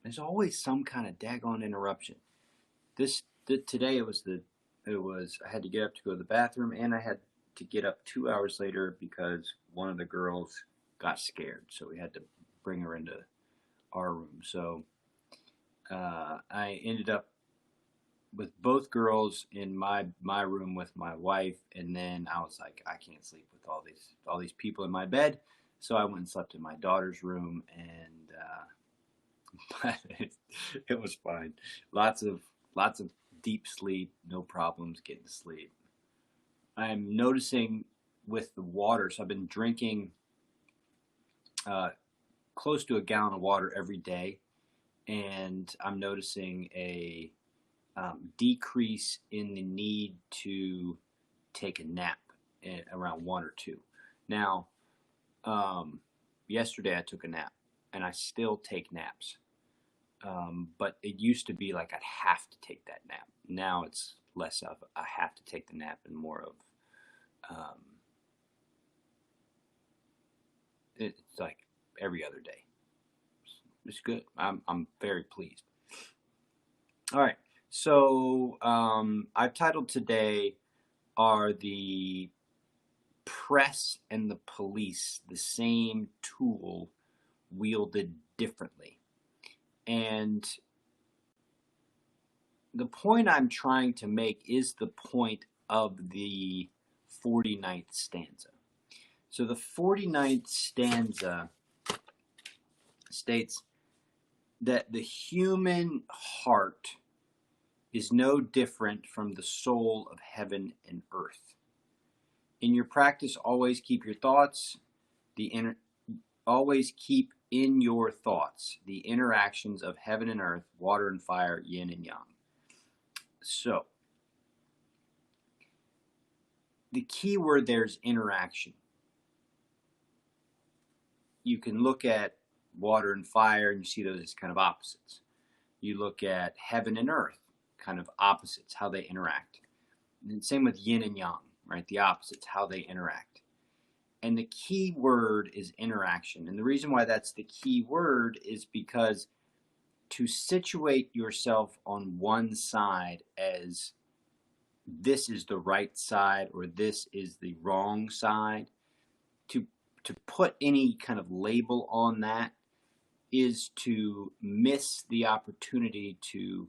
There's always some kind of daggone interruption. Today I had to get up to go to the bathroom, and I had to get up 2 hours later because one of the girls got scared, so we had to bring her into our room. So I ended up with both girls in my room with my wife, and then I was like, I can't sleep with all these people in my bed, so I went and slept in my daughter's room, and but it was fine. Lots of deep sleep, no problems getting to sleep. I'm noticing with the water, so I've been drinking close to a gallon of water every day, and I'm noticing a decrease in the need to take a nap at around 1 or 2. Now, yesterday I took a nap, and I still take naps. But it used to be like I'd have to take that nap. Now it's less of I have to take the nap and more of it's like every other day. It's good. I'm very pleased. All right. So I've titled today, "Are the press and the police the same tool wielded differently?" And the point I'm trying to make is the point of the 49th stanza. So the 49th stanza states that the human heart is no different from the soul of heaven and earth. In your practice, always keep your thoughts, always keep in your thoughts the interactions of heaven and earth, water and fire, yin and yang. So, the key word there is interaction. You can look at water and fire and you see those as kind of opposites. You look at heaven and earth, kind of opposites, how they interact. And same with yin and yang, right? The opposites, how they interact. And the key word is interaction. And the reason why that's the key word is because to situate yourself on one side as this is the right side or this is the wrong side, to put any kind of label on that is to miss the opportunity to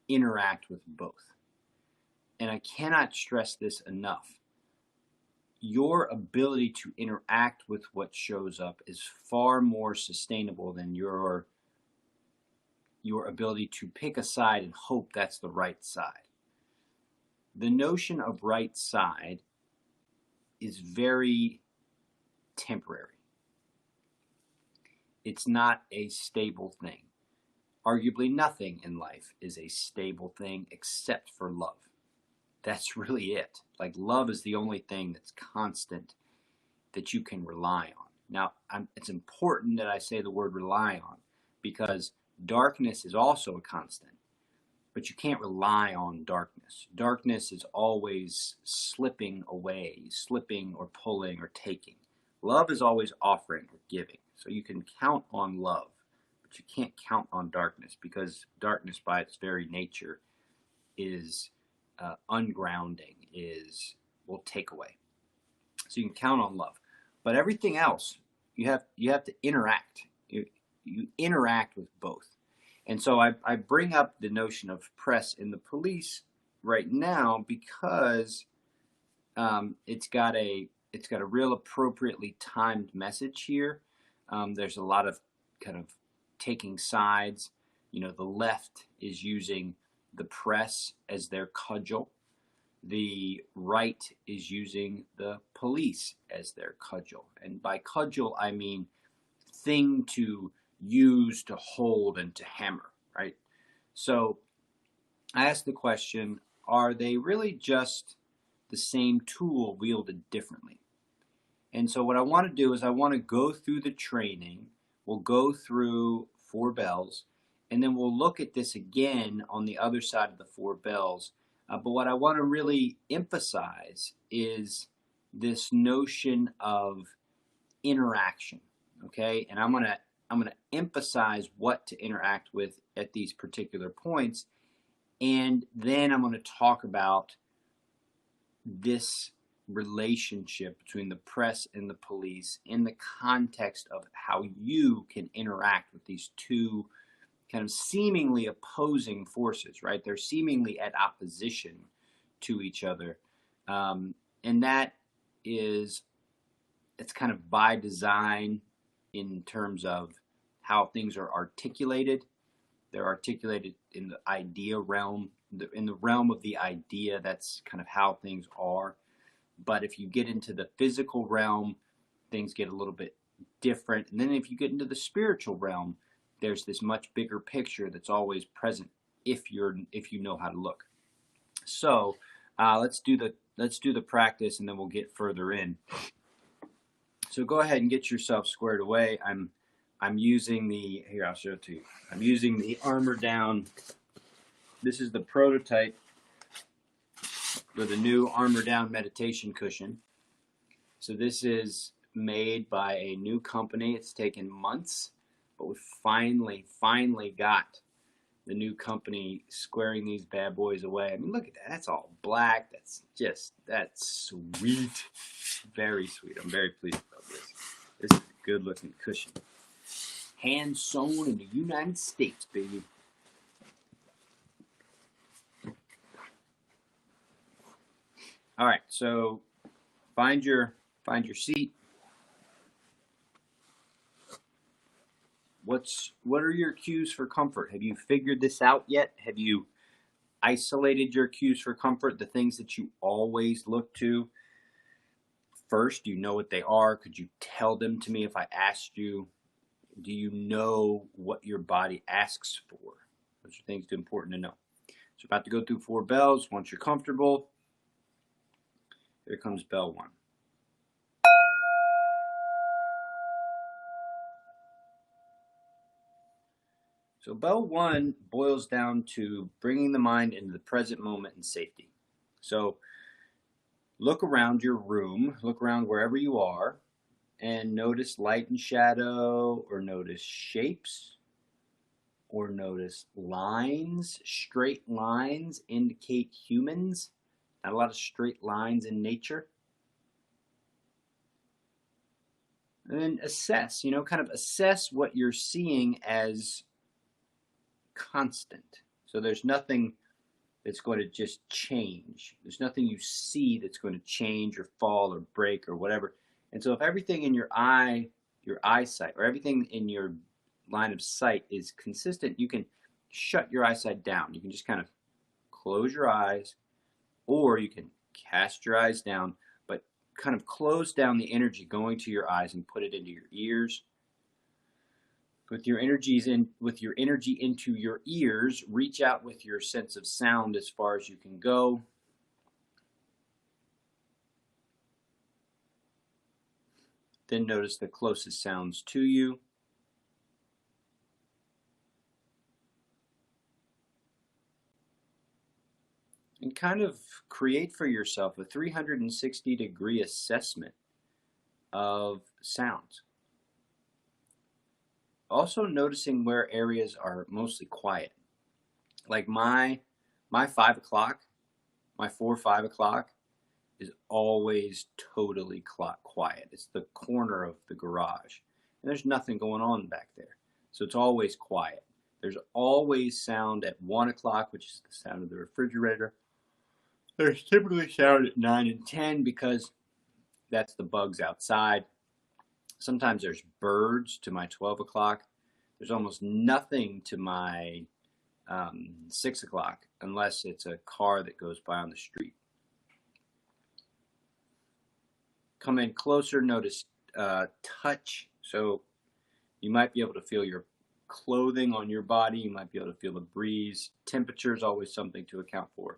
interact with both. And I cannot stress this enough. Your ability to interact with what shows up is far more sustainable than your ability to pick a side and hope that's the right side. The notion of right side is very temporary. It's not a stable thing. Arguably nothing in life is a stable thing except for love. That's really it. Like, love is the only thing that's constant that you can rely on. Now, it's important that I say the word rely on, because darkness is also a constant, but you can't rely on darkness. Darkness is always slipping away, slipping or pulling or taking. Love is always offering or giving. So you can count on love, but you can't count on darkness, because darkness by its very nature is ungrounding, will take away. So you can count on love, but everything else you have to interact. You interact with both, and so I bring up the notion of press in the police right now because it's got a real appropriately timed message here. There's a lot of kind of taking sides. You know, the left is using the press as their cudgel. The right is using the police as their cudgel. And by cudgel, I mean thing to use, to hold, and to hammer, right? So I asked the question, are they really just the same tool wielded differently? And so what I want to do is I want to go through the training. We'll go through 4 bells, and then we'll look at this again on the other side of the 4 bells. But what I want to really emphasize is this notion of interaction, okay? And I'm going to I'm going to emphasize what to interact with at these particular points. And then I'm going to talk about this relationship between the press and the police in the context of how you can interact with these two kind of seemingly opposing forces, right? They're seemingly at opposition to each other. And that is, it's kind of by design in terms of how things are articulated. They're articulated in the idea realm, in the realm of the idea. That's kind of how things are. But if you get into the physical realm, things get a little bit different. And then if you get into the spiritual realm, there's this much bigger picture that's always present if you know how to look. So let's do the practice, and then we'll get further in. So go ahead and get yourself squared away. I'm using the, here, I'll show it to you. I'm using the Armor Down. This is the prototype for the new Armor Down meditation cushion. So this is made by a new company. It's taken months, but we finally got the new company squaring these bad boys away. I mean, look at that. That's all black. That's sweet. Very sweet. I'm very pleased about this. This is a good looking cushion. Hand sewn in the United States, baby. All right, so find your seat. What are your cues for comfort? Have you figured this out yet? Have you isolated your cues for comfort, the things that you always look to first? Do you know what they are? Could you tell them to me if I asked you? Do you know what your body asks for? Those are things important to know. So about to go through 4 bells. Once you're comfortable, here comes bell 1. So bell 1 boils down to bringing the mind into the present moment and safety. So look around your room, look around wherever you are, and notice light and shadow, or notice shapes, or notice lines. Straight lines indicate humans. Not a lot of straight lines in nature. And then assess, kind of assess what you're seeing as constant. So there's nothing that's going to just change. There's nothing you see that's going to change or fall or break or whatever. And so if everything in your eyesight, or everything in your line of sight is consistent, you can shut your eyesight down. You can just kind of close your eyes, or you can cast your eyes down, but kind of close down the energy going to your eyes and put it into your ears. With your energy into your ears, reach out with your sense of sound as far as you can go. Then notice the closest sounds to you. And kind of create for yourself a 360-degree assessment of sounds. Also noticing where areas are mostly quiet. Like my 5 o'clock, my 4 or 5 o'clock is always totally quiet. It's the corner of the garage. And there's nothing going on back there. So it's always quiet. There's always sound at 1 o'clock, which is the sound of the refrigerator. There's typically sound at 9 and 10 because that's the bugs outside. Sometimes there's birds to my 12 o'clock. There's almost nothing to my 6 o'clock unless it's a car that goes by on the street. Come in closer, notice touch. So you might be able to feel your clothing on your body. You might be able to feel the breeze. Temperature is always something to account for.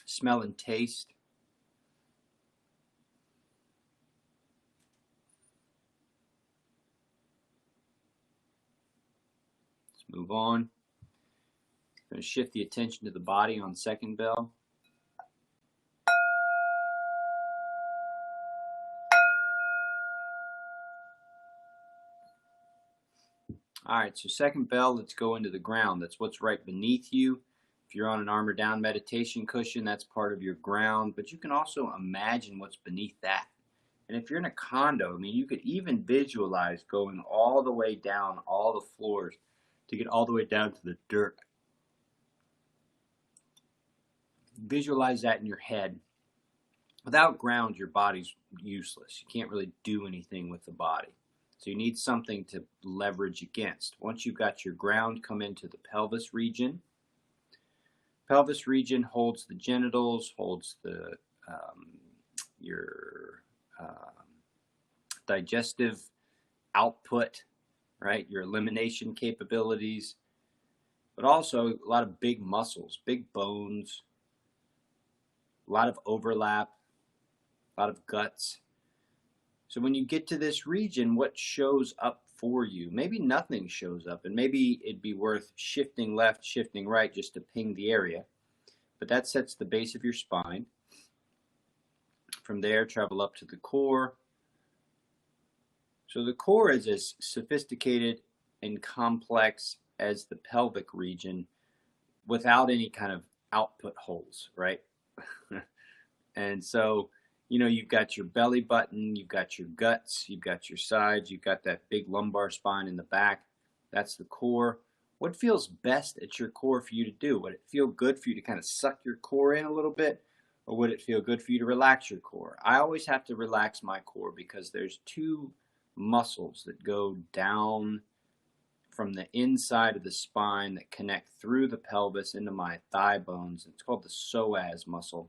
Smell and taste. Let's move on. I'm going to shift the attention to the body on second bell. All right, so second bell, let's go into the ground. That's what's right beneath you. If you're on an armor down meditation cushion, that's part of your ground, but you can also imagine what's beneath that. And if you're in a condo, I mean, you could even visualize going all the way down all the floors to get all the way down to the dirt. Visualize that in your head. Without ground, your body's useless. You can't really do anything with the body. So you need something to leverage against. Once you've got your ground, come into the pelvis region. Pelvis region holds the genitals, holds the your digestive output, right? Your elimination capabilities, but also a lot of big muscles, big bones, a lot of overlap, a lot of guts. So when you get to this region, what shows up for you? Maybe nothing shows up, and maybe it'd be worth shifting left, shifting right just to ping the area. But that sets the base of your spine. From there, travel up to the core. So the core is as sophisticated and complex as the pelvic region without any kind of output holes, right? And so, you know, you've got your belly button, you've got your guts, you've got your sides, you've got that big lumbar spine in the back. That's the core. What feels best at your core for you to do? Would it feel good for you to kind of suck your core in a little bit? Or would it feel good for you to relax your core? I always have to relax my core because there's two muscles that go down from the inside of the spine that connect through the pelvis into my thigh bones. It's called the psoas muscle.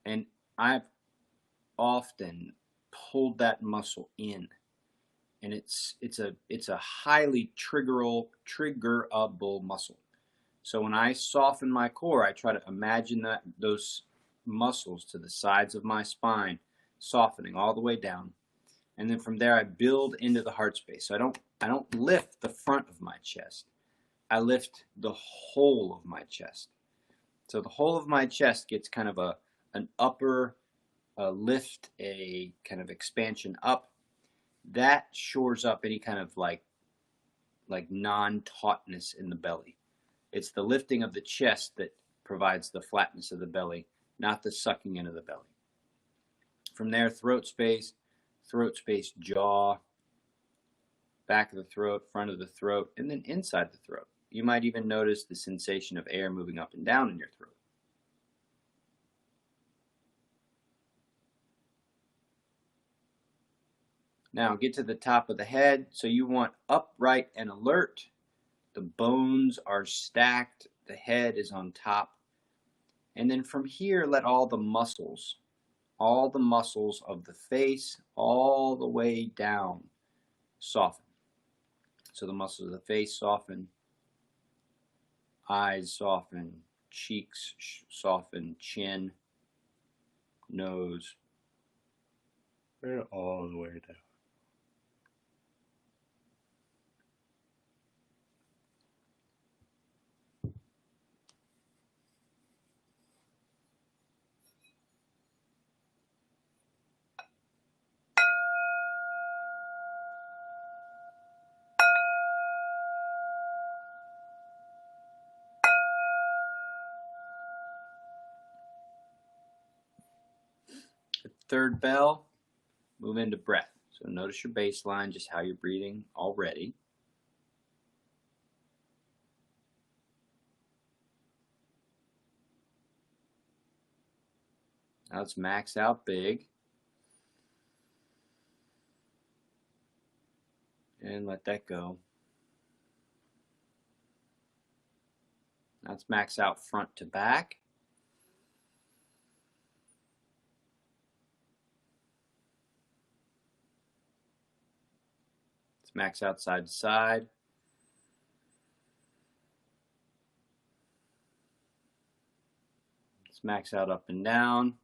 And I've often pulled that muscle in, and it's a highly triggerable muscle. So when I soften my core, I try to imagine that those muscles to the sides of my spine softening all the way down, and then from there I build into the heart space. So I don't lift the front of my chest. I lift the whole of my chest. So the whole of my chest gets kind of an upper lift, a kind of expansion up. That shores up any kind of like non-tautness in the belly. It's the lifting of the chest that provides the flatness of the belly, not the sucking into the belly. From there, throat space, jaw, back of the throat, front of the throat, and then inside the throat. You might even notice the sensation of air moving up and down in your throat. Now get to the top of the head. So you want upright and alert. The bones are stacked. The head is on top. And then from here, let all the muscles of the face all the way down soften. So the muscles of the face soften, eyes soften, cheeks soften, chin, nose, and all the way down. Third bell, move into breath. So notice your baseline, just how you're breathing already. Now let's max out big. And let that go. Now let's max out front to back. Let's max out side to side. Let's max out up and down.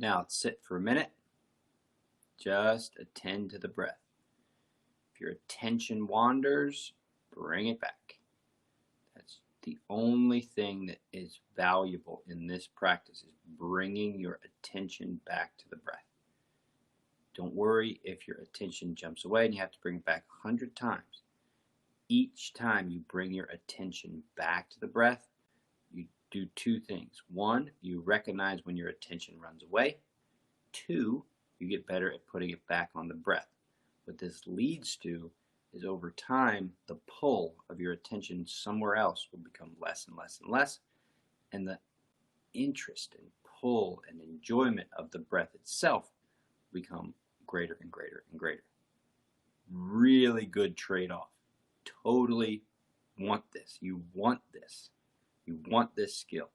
Now let's sit for a minute. Just attend to the breath. If your attention wanders, bring it back. That's The only thing that is valuable in this practice is bringing your attention back to the breath. Don't worry if your attention jumps away and you have to bring it back 100 times. Each time you bring your attention back to the breath, you do two things. One, you recognize when your attention runs away. Two, you get better at putting it back on the breath. What this leads to is over time, the pull of your attention somewhere else will become less and less and less, and the interest and pull and enjoyment of the breath itself become greater and greater and greater. Really good trade-off. Totally want this. You want this. You want this skill.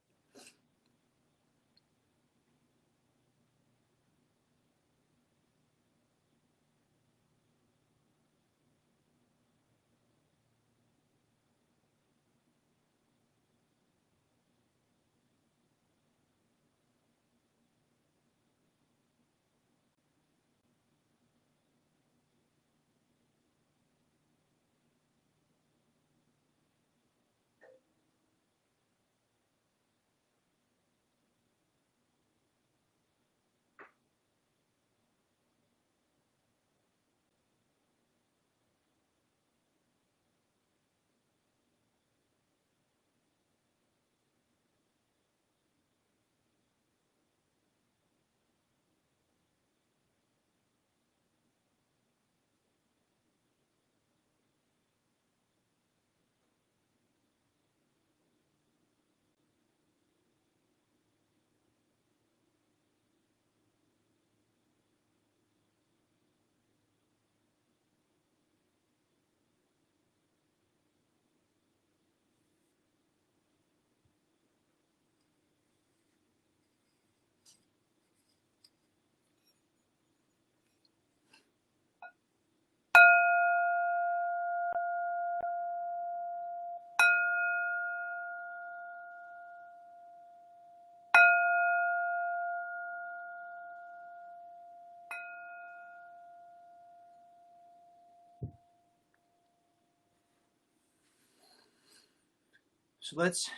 So let's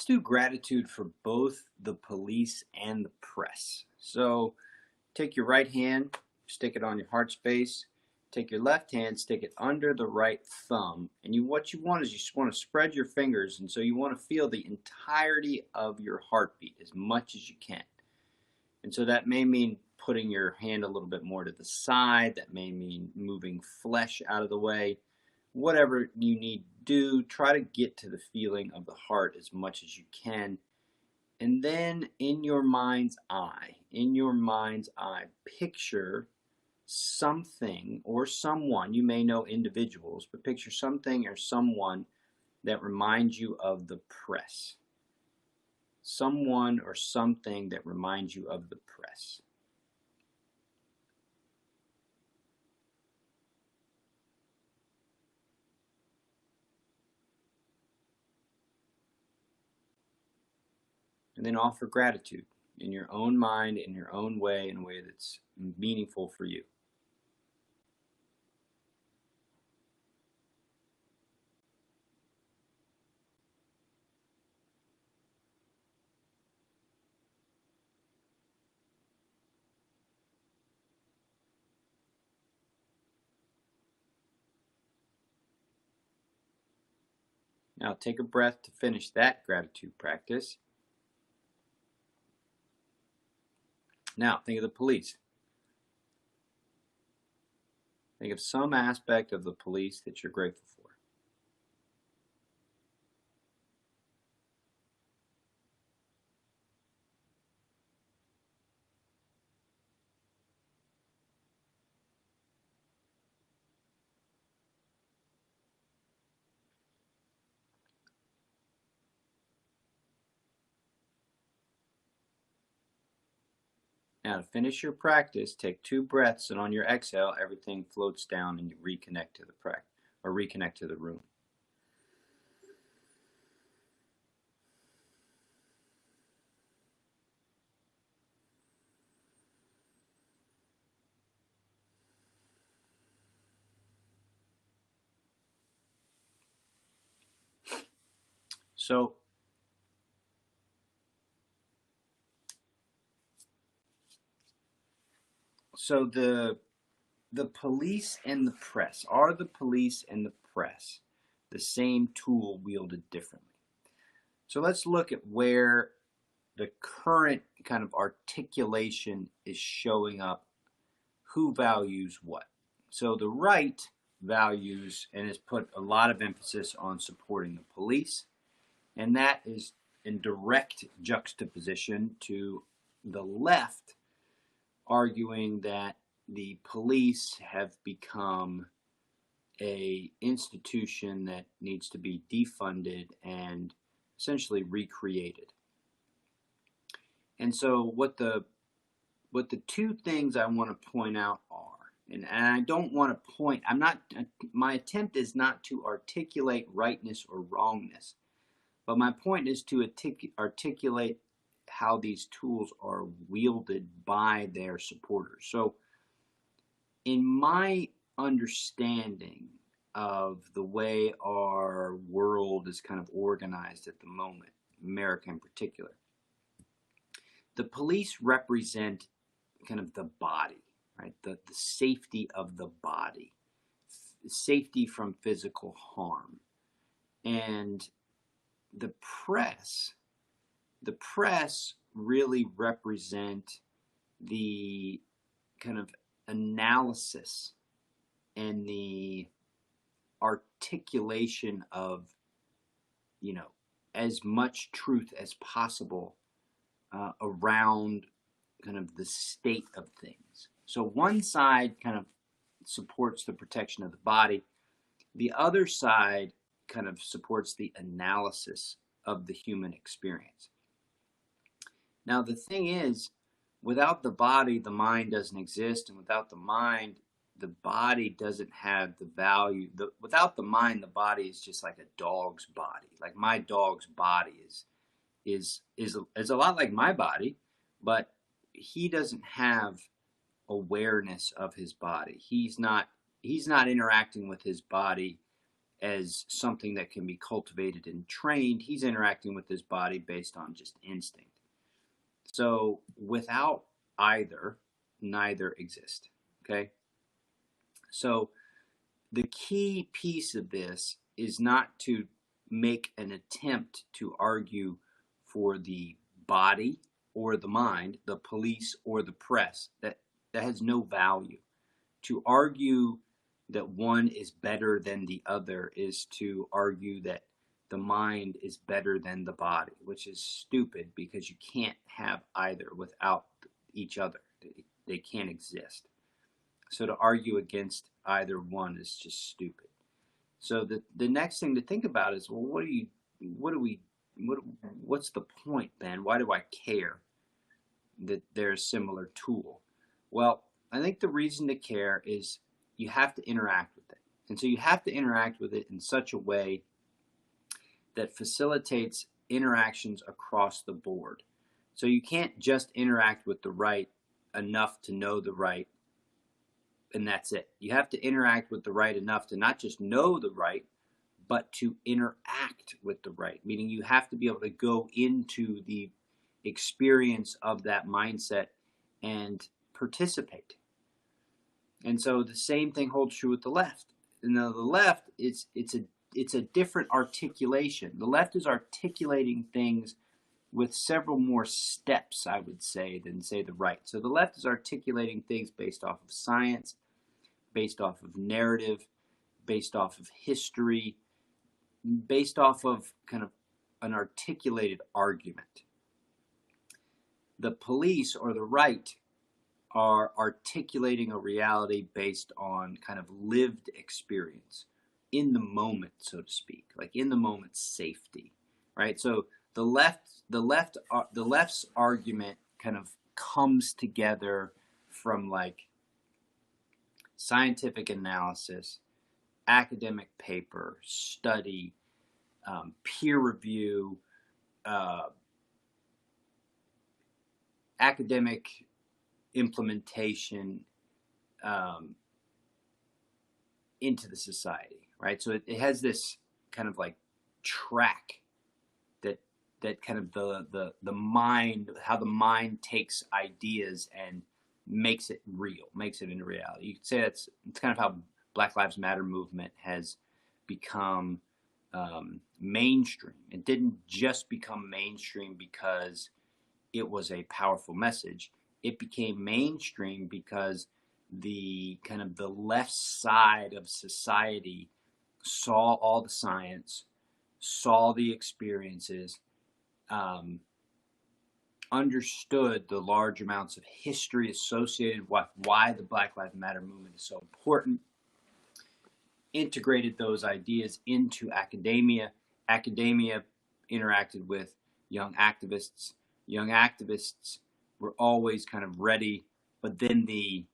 do gratitude for both the police and the press. So take your right hand, stick it on your heart space. Take your left hand, stick it under the right thumb, and what you want is you just want to spread your fingers, and so you want to feel the entirety of your heartbeat as much as you can. And so that may mean putting your hand a little bit more to the side. That may mean moving flesh out of the way. Whatever you need to do, try to get to the feeling of the heart as much as you can. And then in your mind's eye, picture something or someone. You may know individuals, but picture something or someone that reminds you of the press. Someone or something that reminds you of the press. And then offer gratitude in your own mind, in your own way, in a way that's meaningful for you. Now take a breath to finish that gratitude practice. Now think of the police. Think of some aspect of the police that you're grateful for. Now to finish your practice, take 2 breaths, and on your exhale, everything floats down and you reconnect to the practice or reconnect to the room. So the police and the press, are the police and the press the same tool wielded differently? So let's look at where the current kind of articulation is showing up, who values what. So the right values and has put a lot of emphasis on supporting the police, and that is in direct juxtaposition to the left arguing that the police have become a institution that needs to be defunded and essentially recreated. And so what the two things I want to point out are, and I don't want to point, my attempt is not to articulate rightness or wrongness, but my point is to articulate how these tools are wielded by their supporters. So in my understanding of the way our world is kind of organized at the moment, America in particular, the police represent kind of the body, right? The safety of the body, safety from physical harm. And the press really represent the kind of analysis and the articulation of, as much truth as possible around kind of the state of things. So one side kind of supports the protection of the body. The other side kind of supports the analysis of the human experience. Now, the thing is, without the body, the mind doesn't exist. And without the mind, the body doesn't have the value. Without the mind, the body is just like a dog's body. Like my dog's body is a lot like my body, but he doesn't have awareness of his body. He's not interacting with his body as something that can be cultivated and trained. He's interacting with his body based on just instinct. So without either, neither exist. Okay? So the key piece of this is not to make an attempt to argue for the body or the mind, the police or the press. That has no value. To argue that one is better than the other is to argue that the mind is better than the body, which is stupid because you can't have either without each other. They can't exist. So to argue against either one is just stupid. So the next thing to think about is, well, what's the point, Ben? Why do I care that they're a similar tool? Well, I think the reason to care is you have to interact with it. And so you have to interact with it in such a way that facilitates interactions across the board. So you can't just interact with the right enough to know the right, and that's it. You have to interact with the right enough to not just know the right, but to interact with the right, meaning you have to be able to go into the experience of that mindset and participate. And so the same thing holds true with the left. And now the left, it's a different articulation. The left is articulating things with several more steps, I would say, than say the right. So the left is articulating things based off of science, based off of narrative, based off of history, based off of kind of an articulated argument. The police or the right are articulating a reality based on kind of lived experience in the moment, so to speak, like in the moment safety, right? So the left's argument kind of comes together from like scientific analysis, academic paper, study, peer review, academic implementation into the society, right? So it has this kind of like track that kind of the mind, how the mind takes ideas and makes it real, makes it into reality. You could say it's kind of how Black Lives Matter movement has become mainstream. It didn't just become mainstream because it was a powerful message. It became mainstream because the kind of the left side of society saw all the science, saw the experiences, understood the large amounts of history associated with why the Black Lives Matter movement is so important, integrated those ideas into academia. Academia interacted with young activists. Young activists were always kind of ready, but then the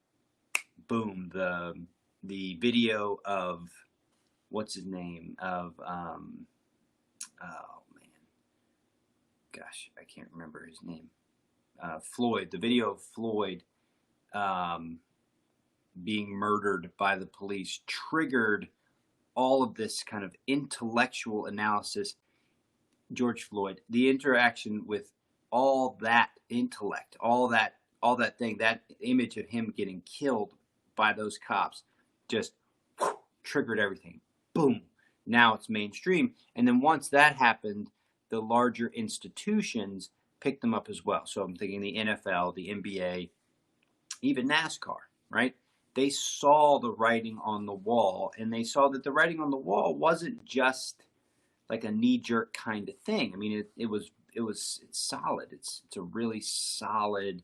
video of what's his name of oh man, gosh, I can't remember his name. Floyd, the video of Floyd being murdered by the police triggered all of this kind of intellectual analysis. George Floyd, the interaction with all that intellect, all that thing, that image of him getting killed by those cops just triggered everything. Boom. Now it's mainstream. And then once that happened, the larger institutions picked them up as well. So I'm thinking the NFL, the NBA, even NASCAR, right? They saw the writing on the wall, and they saw that the writing on the wall wasn't just like a knee-jerk kind of thing. I mean, it's solid. It's a really solid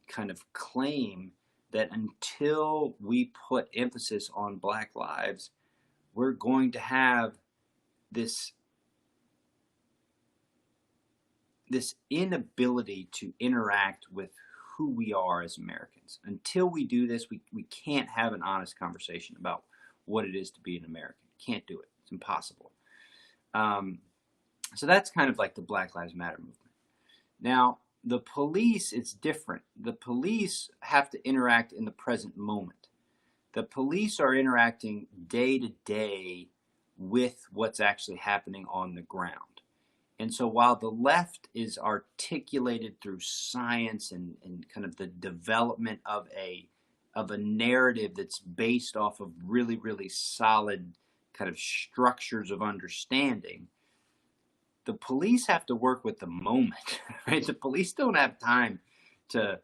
kind of claim that until we put emphasis on Black lives, we're going to have this inability to interact with who we are as Americans. Until we do this, we can't have an honest conversation about what it is to be an American. Can't do it. It's impossible. So that's kind of like the Black Lives Matter movement. Now, the police, it's different. The police have to interact in the present moment. The police are interacting day to day with what's actually happening on the ground. And so while the left is articulated through science and kind of the development of a narrative that's based off of really, really solid kind of structures of understanding, the police have to work with the moment, right? The police don't have time to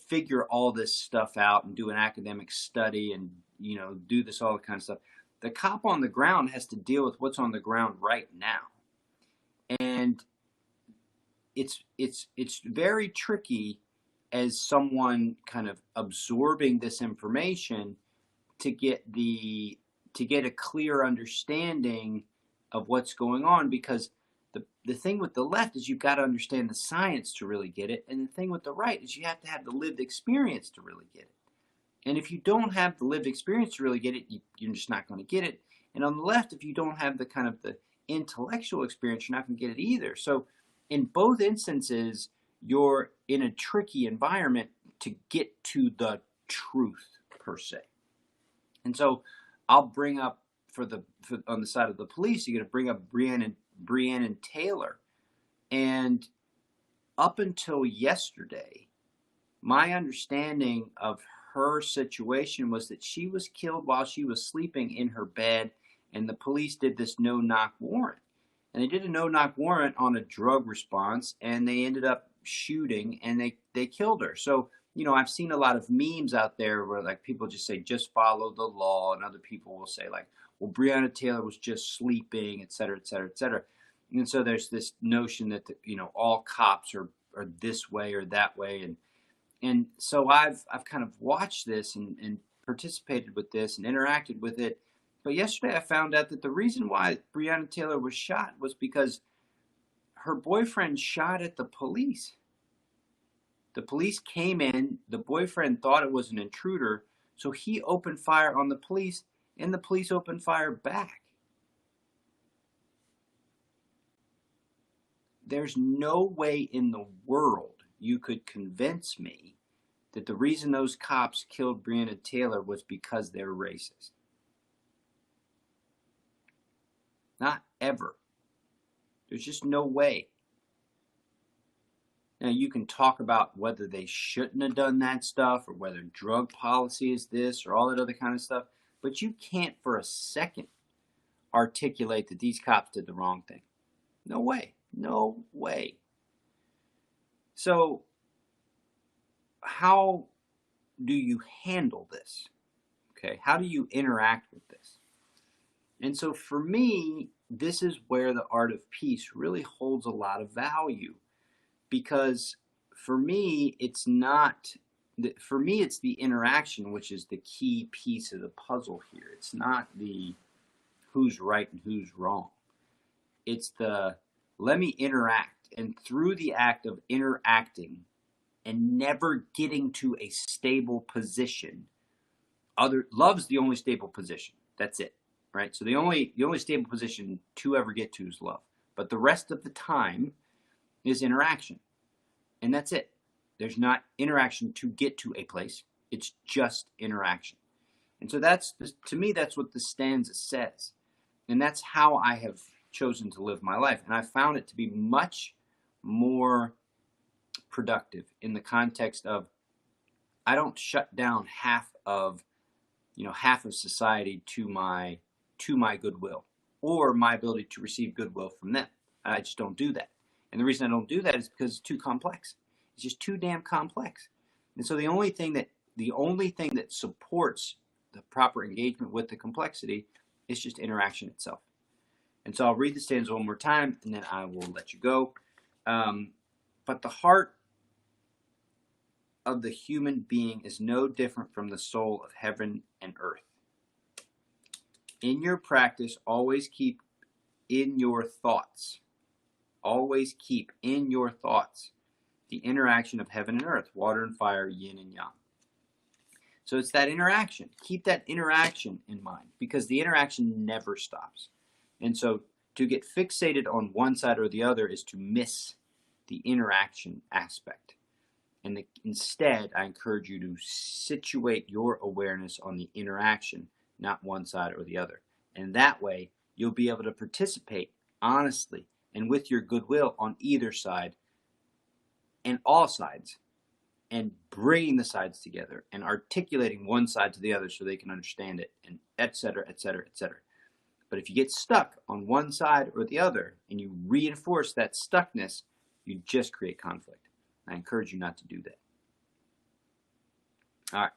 figure all this stuff out and do an academic study and, you know, do this all kind of stuff. The cop on the ground has to deal with what's on the ground right now. And it's very tricky as someone kind of absorbing this information to get a clear understanding of what's going on, because the thing with the left is you've got to understand the science to really get it, and the thing with the right is you have to have the lived experience to really get it. And if you don't have the lived experience to really get it, you're just not going to get it. And on the left, if you don't have the kind of the intellectual experience, you're not going to get it either. So in both instances, you're in a tricky environment to get to the truth per se. And so I'll bring up on the side of the police, you're going to bring up Breonna Taylor. And up until yesterday, my understanding of her situation was that she was killed while she was sleeping in her bed, and the police did this no-knock warrant. And they did a no-knock warrant on a drug response, and they ended up shooting, and they killed her. So, you know, I've seen a lot of memes out there where, like, people just say, just follow the law, and other people will say, like, well, Breonna Taylor was just sleeping, et cetera, et cetera, et cetera. And so there's this notion that, you know, all cops are this way or that way. And so I've kind of watched this and participated with this and interacted with it. But yesterday I found out that the reason why Breonna Taylor was shot was because her boyfriend shot at the police. The police came in, the boyfriend thought it was an intruder, so he opened fire on the police, and the police opened fire back. There's no way in the world you could convince me that the reason those cops killed Breonna Taylor was because they're racist. Not ever. There's just no way. Now, you can talk about whether they shouldn't have done that stuff or whether drug policy is this or all that other kind of stuff, but you can't for a second articulate that these cops did the wrong thing. No way. No way. So, how do you handle this? Okay, how do you interact with this? And so for me, this is where the art of peace really holds a lot of value, because for me, it's not, for me, it's the interaction which is the key piece of the puzzle here. It's not the who's right and who's wrong. It's the let me interact, and through the act of interacting and never getting to a stable position, love's the only stable position. That's it, right? So the only stable position to ever get to is love. But the rest of the time is interaction. And that's it. There's not interaction to get to a place. It's just interaction. And so to me, that's what the stanza says. And that's how I have chosen to live my life. And I found it to be much more productive in the context of I don't shut down half of society to my goodwill or my ability to receive goodwill from them. I just don't do that. And the reason I don't do that is because it's too complex. It's just too damn complex. And so the only thing that supports the proper engagement with the complexity is just interaction itself. And so I'll read the stanza one more time, and then I will let you go. But the heart of the human being is no different from the soul of heaven and earth. In your practice, always keep in your thoughts. Always keep in your thoughts the interaction of heaven and earth, water and fire, yin and yang. So it's that interaction. Keep that interaction in mind, because the interaction never stops. And so to get fixated on one side or the other is to miss the interaction aspect. And instead, I encourage you to situate your awareness on the interaction, not one side or the other. And that way, you'll be able to participate honestly and with your goodwill on either side and all sides, and bringing the sides together and articulating one side to the other so they can understand it, and et cetera, et cetera, et cetera. But if you get stuck on one side or the other and you reinforce that stuckness, you just create conflict. I encourage you not to do that. All right.